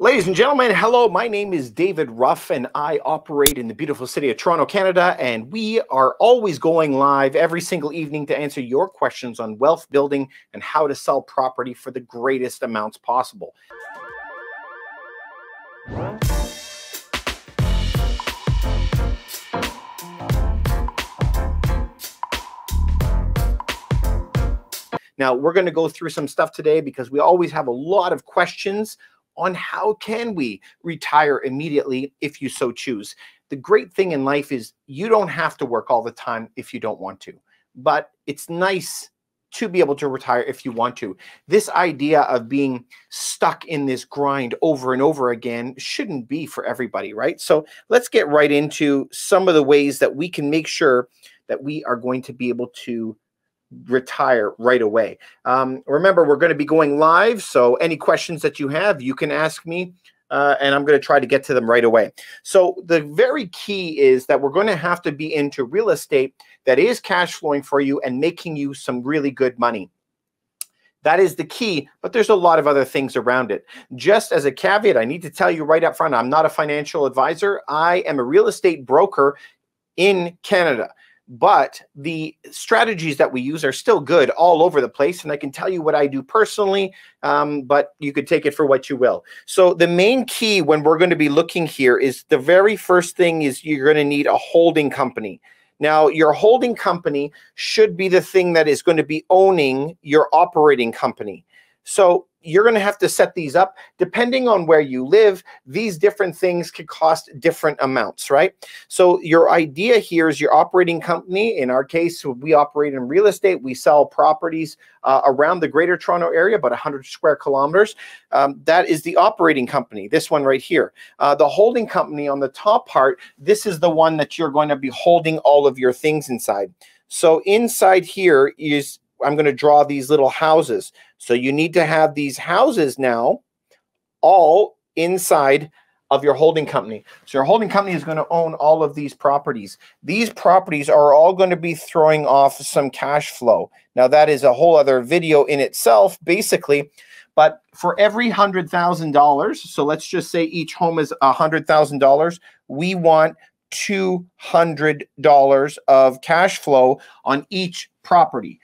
Ladies and gentlemen, hello. My name is David Ruff, and I operate in the beautiful city of Toronto, Canada. And we are always going live every single evening to answer your questions on wealth building and how to sell property for the greatest amounts possible. Now, we're going to go through some stuff today because we always have a lot of questions on how can we retire immediately if you so choose. The great thing in life is you don't have to work all the time if you don't want to, but it's nice to be able to retire if you want to. This idea of being stuck in this grind over and over again shouldn't be for everybody, right? So let's get right into some of the ways that we can make sure that we are going to be able to retire right away. Remember, we're going to be going live, so any questions that you have, you can ask me, and I'm going to try to get to them right away. So the very key is that we're going to have to be into real estate that is cash flowing for you and making you some really good money. That is the key, but there's a lot of other things around it. Just as a caveat, I need to tell you right up front, I'm not a financial advisor. I am a real estate broker in Canada. But the strategies that we use are still good all over the place. And I can tell you what I do personally, but you could take it for what you will. So the main key when we're going to be looking here is the very first thing is you're going to need a holding company. Now, your holding company should be the thing that is going to be owning your operating company. So you're going to have to set these up. Depending on where you live, these different things could cost different amounts, right? So your idea here is your operating company. In our case, we operate in real estate. We sell properties around the Greater Toronto area, about 100 square kilometers. That is the operating company, this one right here. The holding company on the top part, this is the one that you're going to be holding all of your things inside. So inside here is, I'm going to draw these little houses. So you need to have these houses now all inside of your holding company. So your holding company is going to own all of these properties. These properties are all going to be throwing off some cash flow. Now that is a whole other video in itself, basically. But for every $100,000, so let's just say each home is $100,000, we want $200 of cash flow on each property.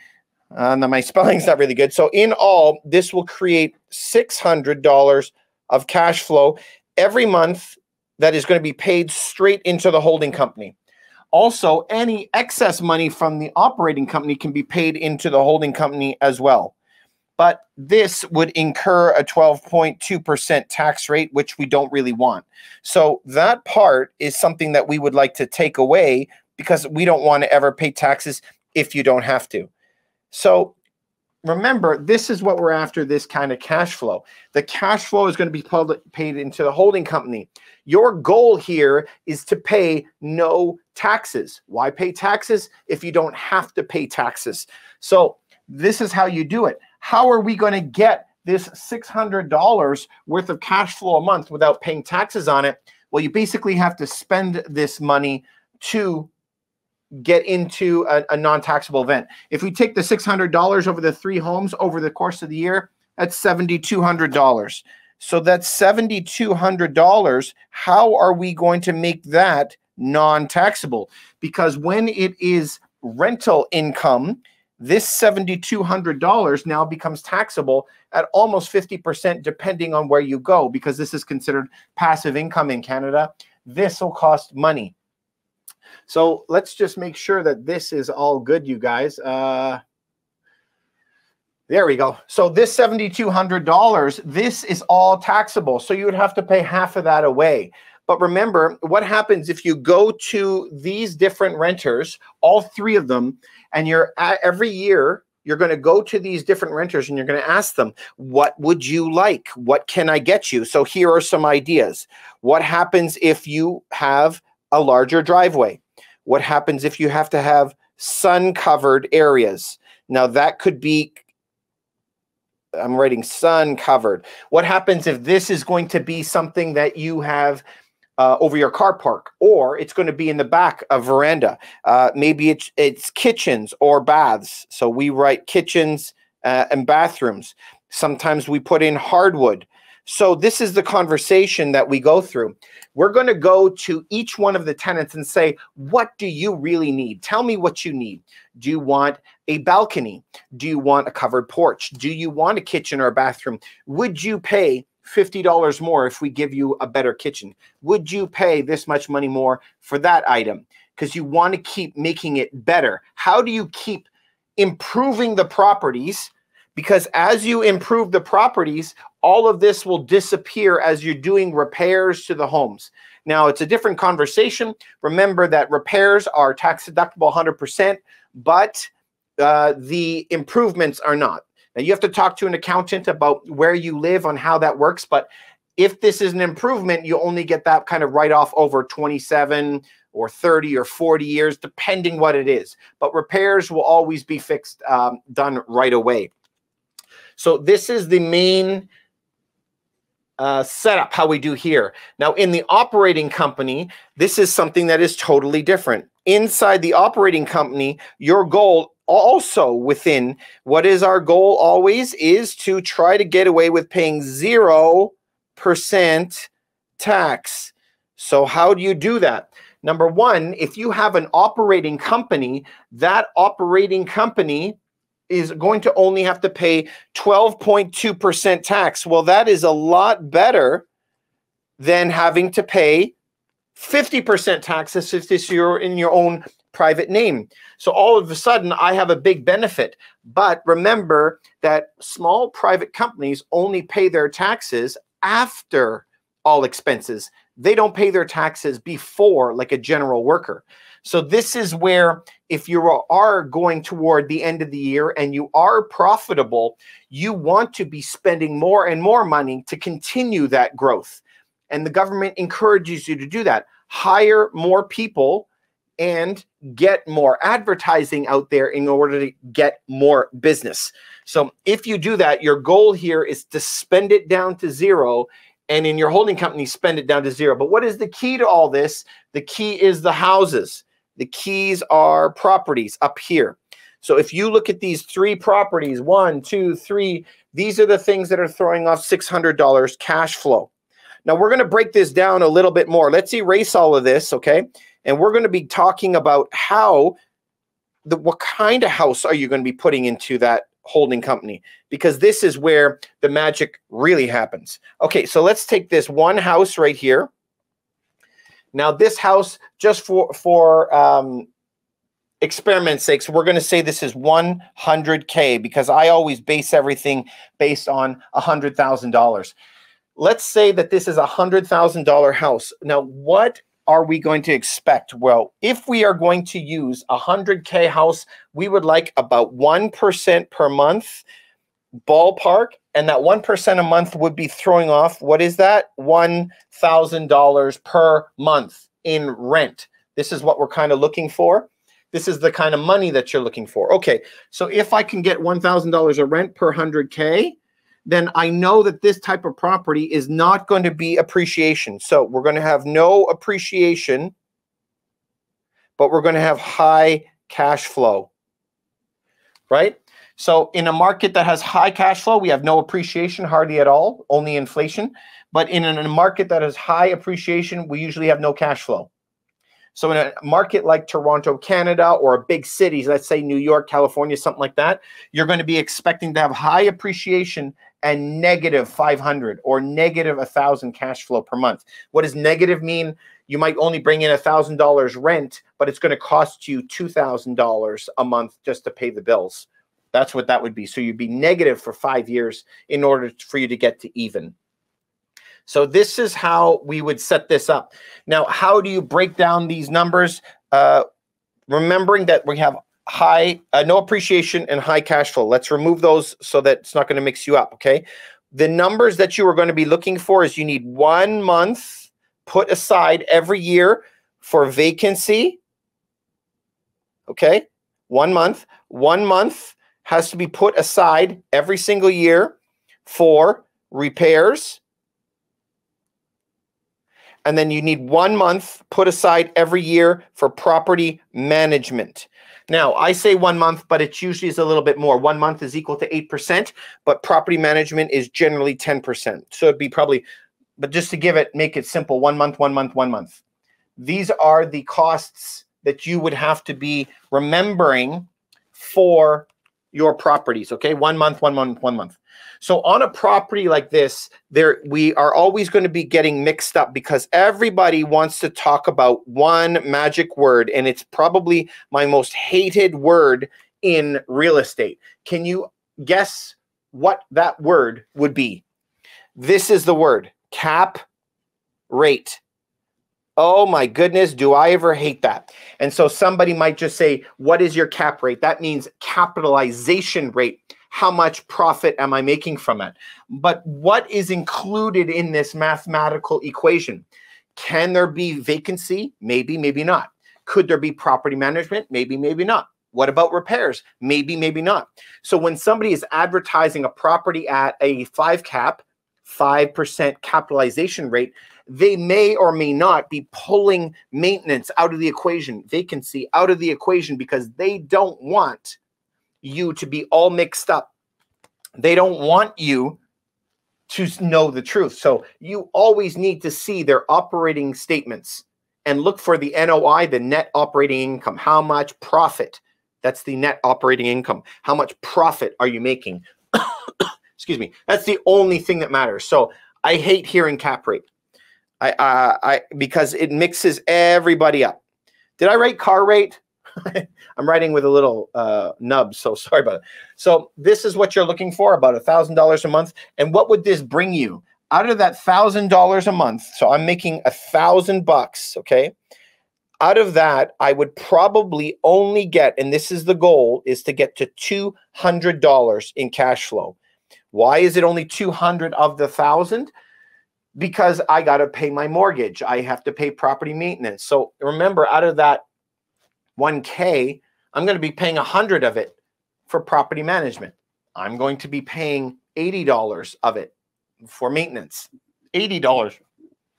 Now my spelling's not really good. So in all, this will create $600 of cash flow every month that is going to be paid straight into the holding company. Also, any excess money from the operating company can be paid into the holding company as well. But this would incur a 12.2% tax rate, which we don't really want. So that part is something that we would like to take away because we don't want to ever pay taxes if you don't have to. So remember, this is what we're after, this kind of cash flow. The cash flow is going to be paid into the holding company. Your goal here is to pay no taxes. Why pay taxes if you don't have to pay taxes? So this is how you do it. How are we going to get this $600 worth of cash flow a month without paying taxes on it? Well, you basically have to spend this money to get into a non-taxable event. If we take the $600 over the 3 homes over the course of the year, that's $7,200. So that's $7,200. How are we going to make that non-taxable? Because when it is rental income, this $7,200 now becomes taxable at almost 50% depending on where you go, because this is considered passive income in Canada. This will cost money. So let's just make sure that this is all good, you guys. There we go. So this $7,200, this is all taxable. So you would have to pay half of that away. But remember, what happens if you go to these different renters, all 3 of them, and every year you're going to go to these different renters and you're going to ask them, what would you like? What can I get you? So here are some ideas. What happens if you have a larger driveway? What happens if you have to have sun-covered areas? Now that could be, I'm writing sun-covered. What happens if this is going to be something that you have over your car park, or it's going to be in the back, a veranda? Maybe it's kitchens or baths. So we write kitchens and bathrooms. Sometimes we put in hardwood. So this is the conversation that we go through. We're going to go to each one of the tenants and say, what do you really need? Tell me what you need. Do you want a balcony? Do you want a covered porch? Do you want a kitchen or a bathroom? Would you pay $50 more if we give you a better kitchen? Would you pay this much money more for that item? Because you want to keep making it better. How do you keep improving the properties? Because as you improve the properties, all of this will disappear as you're doing repairs to the homes. Now, it's a different conversation. Remember that repairs are tax deductible 100%, but the improvements are not. Now, you have to talk to an accountant about where you live on how that works. But if this is an improvement, you only get that kind of write-off over 27 or 30 or 40 years, depending what it is. But repairs will always be fixed, done right away. So this is the main setup, how we do here. Now, in the operating company, this is something that is totally different. Inside the operating company, your goal also within, what is our goal always, is to try to get away with paying 0% tax. So how do you do that? Number one, if you have an operating company, that operating company is going to only have to pay 12.2% tax. Well, that is a lot better than having to pay 50% taxes if this you're in your own private name. So all of a sudden, I have a big benefit. But remember that small private companies only pay their taxes after all expenses. They don't pay their taxes before, like a general worker. So this is where, if you are going toward the end of the year and you are profitable, you want to be spending more and more money to continue that growth. And the government encourages you to do that. Hire more people and get more advertising out there in order to get more business. So if you do that, your goal here is to spend it down to zero, and in your holding company, spend it down to zero. But what is the key to all this? The key is the houses. The keys are properties up here. So if you look at these three properties, 1, 2, 3, these are the things that are throwing off $600 cash flow. Now we're going to break this down a little bit more. Let's erase all of this, okay? And we're going to be talking about what kind of house are you going to be putting into that holding company? Because this is where the magic really happens. Okay, so let's take this one house right here. Now this house, just for experiment's sake, so we're going to say this is $100K, because I always base everything based on $100,000. Let's say that this is a $100,000 house. Now, what are we going to expect? Well, if we are going to use a $100K house, we would like about 1% per month ballpark, and that 1% a month would be throwing off, what is that? $1,000 per month in rent. This is what we're kind of looking for. This is the kind of money that you're looking for. Okay, so if I can get $1,000 of rent per 100K, then I know that this type of property is not going to be appreciation. So we're going to have no appreciation, but we're going to have high cash flow, right? So in a market that has high cash flow, we have no appreciation, hardly at all, only inflation. But in a market that has high appreciation, we usually have no cash flow. So in a market like Toronto, Canada, or big cities, let's say New York, California, something like that, you're going to be expecting to have high appreciation and negative 500 or negative 1,000 cash flow per month. What does negative mean? You might only bring in $1,000 rent, but it's going to cost you $2,000 a month just to pay the bills. That's what that would be. So you'd be negative for 5 years in order for you to get to even. So this is how we would set this up. Now, how do you break down these numbers? Remembering that we have high, no appreciation and high cash flow. Let's remove those so that it's not going to mix you up, okay? The numbers that you are going to be looking for is you need 1 month put aside every year for vacancy, okay? 1 month. 1 month has to be put aside every single year for repairs. And then you need 1 month put aside every year for property management. Now, I say 1 month, but it usually is a little bit more. 1 month is equal to 8%, but property management is generally 10%. So it'd be probably, but just to make it simple, 1 month, 1 month, 1 month. These are the costs that you would have to be remembering for your properties, okay? 1 month, 1 month, 1 month. So on a property like this, we are always going to be getting mixed up because everybody wants to talk about one magic word, and it's probably my most hated word in real estate. Can you guess what that word would be? This is the word, cap rate. Oh my goodness, do I ever hate that? And so somebody might just say, what is your cap rate? That means capitalization rate. How much profit am I making from it? But what is included in this mathematical equation? Can there be vacancy? Maybe, maybe not. Could there be property management? Maybe, maybe not. What about repairs? Maybe, maybe not. So when somebody is advertising a property at a 5% capitalization rate, they may or may not be pulling maintenance out of the equation, vacancy out of the equation, because they don't want you to be all mixed up. They don't want you to know the truth. So you always need to see their operating statements and look for the NOI, the net operating income. How much profit? That's the net operating income. How much profit are you making? Excuse me. That's the only thing that matters. So I hate hearing cap rate. Because it mixes everybody up. Did I write car rate? I'm writing with a little nub, so sorry about it. So this is what you're looking for, about $1,000 a month. And what would this bring you out of that $1,000 a month? So I'm making $1,000, okay? Out of that, I would probably only get, and this is the goal, is to get to $200 in cash flow. Why is it only 200 of the 1,000? Because I got to pay my mortgage. I have to pay property maintenance. So remember, out of that 1K, I'm going to be paying 100 of it for property management. I'm going to be paying $80 of it for maintenance. $80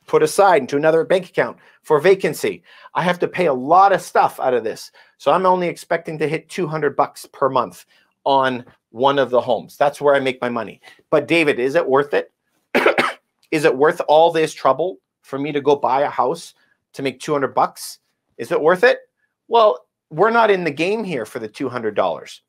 put aside into another bank account for vacancy. I have to pay a lot of stuff out of this. So I'm only expecting to hit $200 per month on one of the homes. That's where I make my money. But David, is it worth it? Is it worth all this trouble for me to go buy a house to make $200? Is it worth it? Well, we're not in the game here for the $200.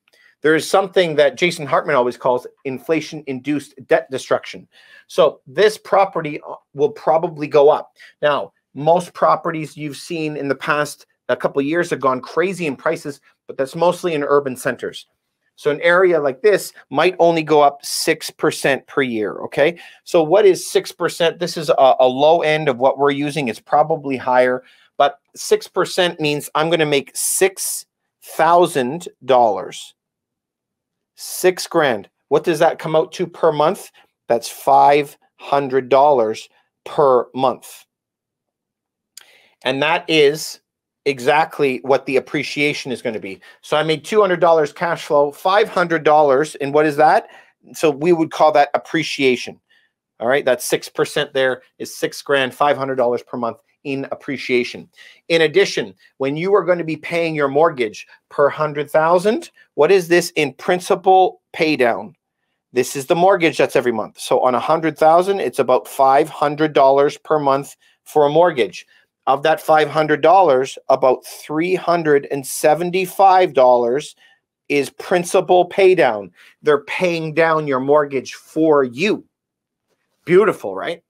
There is something that Jason Hartman always calls inflation-induced debt destruction. So this property will probably go up. Now, most properties you've seen in the past a couple of years have gone crazy in prices, but that's mostly in urban centers. So an area like this might only go up 6% per year, okay? So what is 6%? This is a low end of what we're using. It's probably higher, but 6% means I'm going to make $6,000. $6,000. What does that come out to per month? That's $500 per month. And that is exactly what the appreciation is going to be. So I made $200 cash flow, $500, and what is that? So we would call that appreciation. All right, that's 6% there is $6,000, $500 per month in appreciation. In addition, when you are going to be paying your mortgage per 100,000, what is this in principal pay down? This is the mortgage that's every month. So on 100,000, it's about $500 per month for a mortgage. Of that $500, about $375 is principal pay down. They're paying down your mortgage for you. Beautiful, right?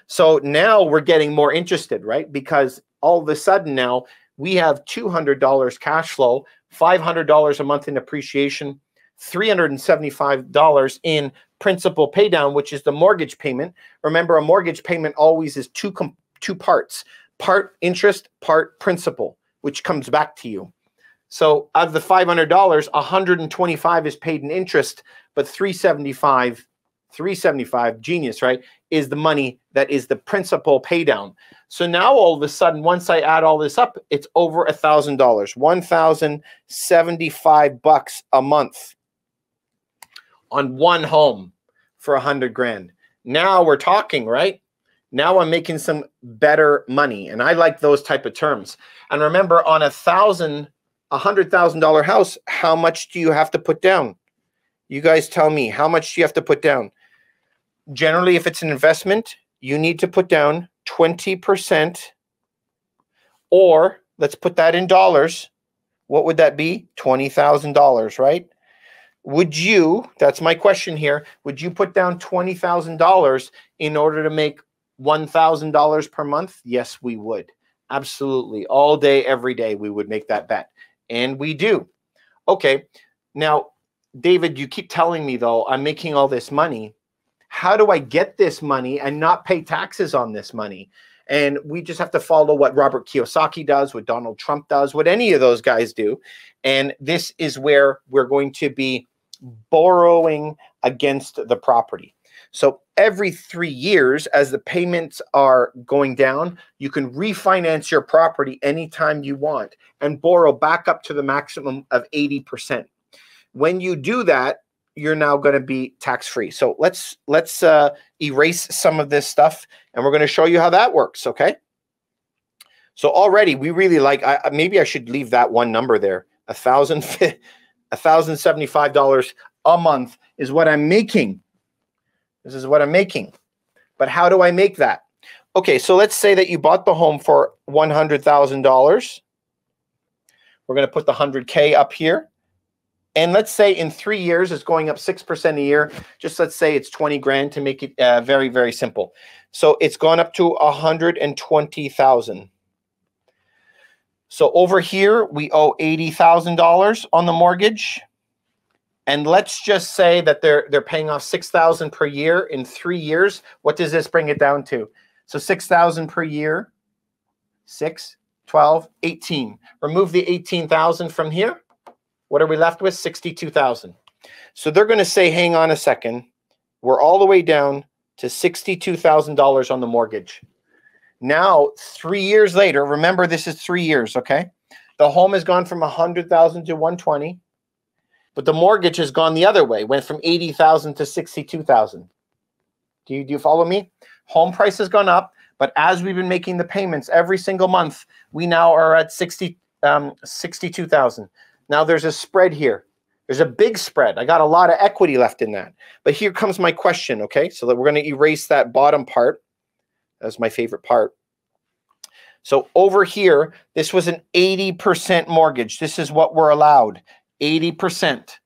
So now we're getting more interested, right? Because all of a sudden now we have $200 cash flow, $500 a month in appreciation, $375 in principal pay down, which is the mortgage payment. Remember, a mortgage payment always is two parts. Part interest, part principal, which comes back to you. So of the $500, $125 is paid in interest, but $375, genius, right, is the money that is the principal pay down. So now all of a sudden, once I add all this up, it's over $1,000, $1,075 a month on one home for $100,000. Now we're talking, right? Now I'm making some better money. And I like those type of terms. And remember, on $100,000 house, how much do you have to put down? You guys tell me, how much do you have to put down? Generally, if it's an investment, you need to put down 20%, or let's put that in dollars. What would that be? $20,000, right? Would you, that's my question here, would you put down $20,000 in order to make $1,000 per month? Yes, we would. Absolutely. All day, every day, we would make that bet. And we do. Okay. Now, David, you keep telling me, though, I'm making all this money. How do I get this money and not pay taxes on this money? And we just have to follow what Robert Kiyosaki does, what Donald Trump does, what any of those guys do. And this is where we're going to be borrowing against the property. So every 3 years, as the payments are going down, you can refinance your property anytime you want and borrow back up to the maximum of 80%. When you do that, you're now going to be tax-free. So let's erase some of this stuff, and we're going to show you how that works, okay? So already we really like, maybe I should leave that one number there. $1,075 a month is what I'm making. This is what I'm making. But how do I make that? Okay, so let's say that you bought the home for $100,000. We're going to put the 100K up here. And let's say in 3 years, it's going up 6% a year. Just let's say it's 20 grand to make it very, very simple. So it's gone up to 120,000. So over here, we owe $80,000 on the mortgage. And let's just say that they're paying off $6,000 per year in 3 years. What does this bring it down to? So $6,000 per year, 6, 12, 18. Remove the 18,000 from here. What are we left with? 62,000. So they're going to say, hang on a second. We're all the way down to $62,000 on the mortgage. Now, 3 years later, remember this is 3 years, okay? The home has gone from 100,000 to 120, but the mortgage has gone the other way, went from 80,000 to 62,000. Do you follow me? Home price has gone up, but as we've been making the payments every single month, we now are at 62,000. Now there's a spread here. There's a big spread. I got a lot of equity left in that. But here comes my question, okay? So that we're going to erase that bottom part. That's my favorite part. So over here, this was an 80% mortgage. This is what we're allowed, 80%.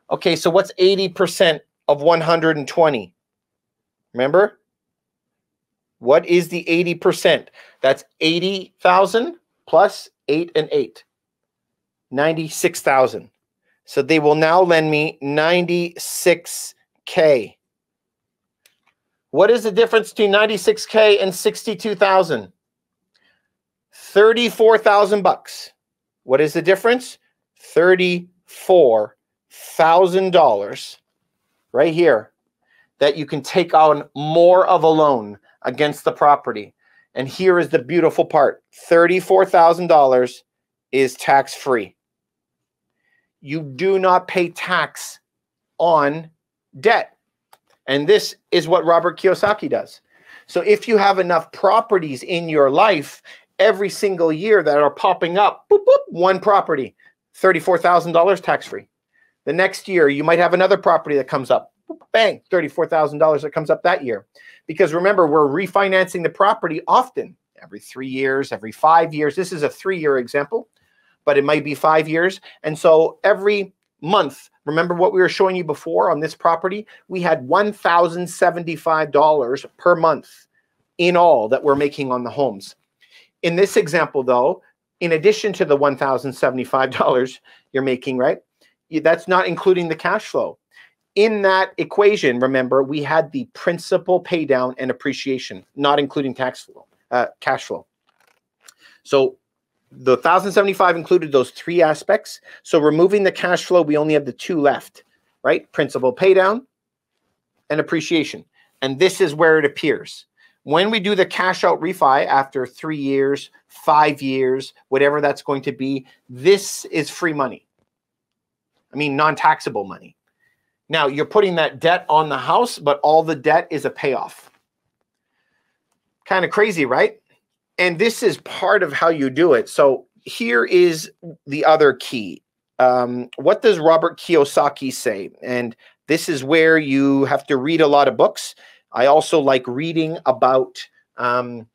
Okay, so what's 80% of 120? Remember? What is the 80%? That's 80,000 plus 8 and 8. 96,000. So they will now lend me 96K. What is the difference between 96K and 62,000? 34,000 bucks. What is the difference? $34,000 right here that you can take on more of a loan against the property. And here is the beautiful part. $34,000 is tax-free. You do not pay tax on debt. And this is what Robert Kiyosaki does. So if you have enough properties in your life every single year that are popping up, boop, boop, one property, $34,000 tax-free. The next year, you might have another property that comes up, boop, bang, $34,000 that comes up that year. Because remember, we're refinancing the property often, every 3 years, every 5 years. This is a 3-year example, but it might be 5 years. And so every month, remember what we were showing you before on this property? We had $1,075 per month in all that we're making on the homes. In this example, though, in addition to the $1,075 you're making, right? That's not including the cash flow. In that equation, remember, we had the principal pay down and appreciation, not including cash flow. So the 1,075 included those 3 aspects. So removing the cash flow, we only have the 2 left, right? Principal pay down and appreciation. And this is where it appears. When we do the cash out refi after 3 years, 5 years, whatever that's going to be, this is free money. I mean, non-taxable money. Now, you're putting that debt on the house, but all the debt is a payoff. Kind of crazy, right? And this is part of how you do it. So here is the other key. What does Robert Kiyosaki say? And this is where you have to read a lot of books. I also like reading about Tom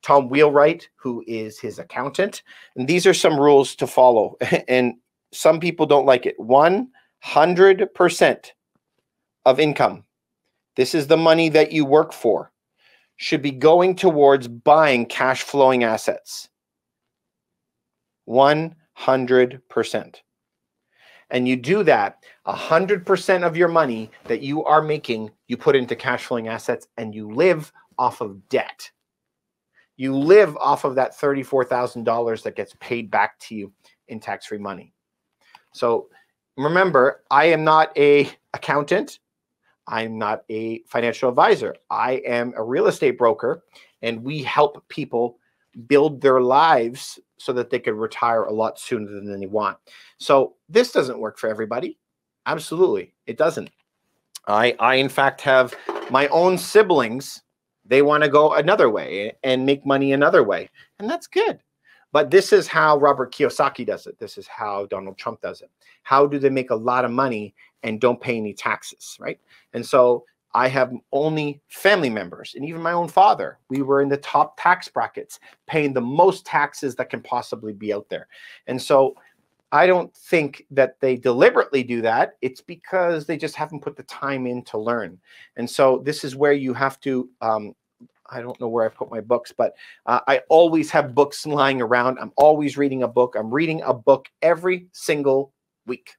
Wheelwright, who is his accountant. And these are some rules to follow. And some people don't like it. 100% of income. This is the money that you work for, should be going towards buying cash flowing assets. 100%. And you do that, 100% of your money that you are making, you put into cash flowing assets, and you live off of debt. You live off of that $34,000 that gets paid back to you in tax-free money. So remember, I am not an accountant. I'm not a financial advisor. I am a real estate broker, and we help people build their lives so that they can retire a lot sooner than they want. So this doesn't work for everybody. Absolutely, it doesn't. I in fact have my own siblings. They want to go another way and make money another way, and that's good. But this is how Robert Kiyosaki does it. This is how Donald Trump does it. How do they make a lot of money and don't pay any taxes, right? And so I have only family members, and even my own father. We were in the top tax brackets, paying the most taxes that can possibly be out there. And so I don't think that they deliberately do that. It's because they just haven't put the time in to learn. And so this is where you have to, I don't know where I put my books, but I always have books lying around. I'm always reading a book. I'm reading a book every single week.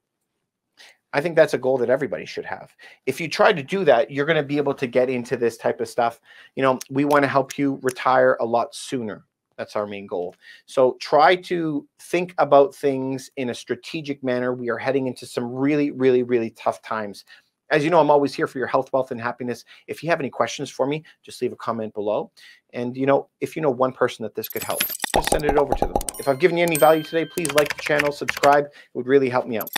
I think that's a goal that everybody should have. If you try to do that, you're going to be able to get into this type of stuff. You know, we want to help you retire a lot sooner. That's our main goal. So try to think about things in a strategic manner. We are heading into some really, really, really tough times. As you know, I'm always here for your health, wealth, and happiness. If you have any questions for me, just leave a comment below. And, you know, if you know one person that this could help, just send it over to them. If I've given you any value today, please like the channel, subscribe. It would really help me out.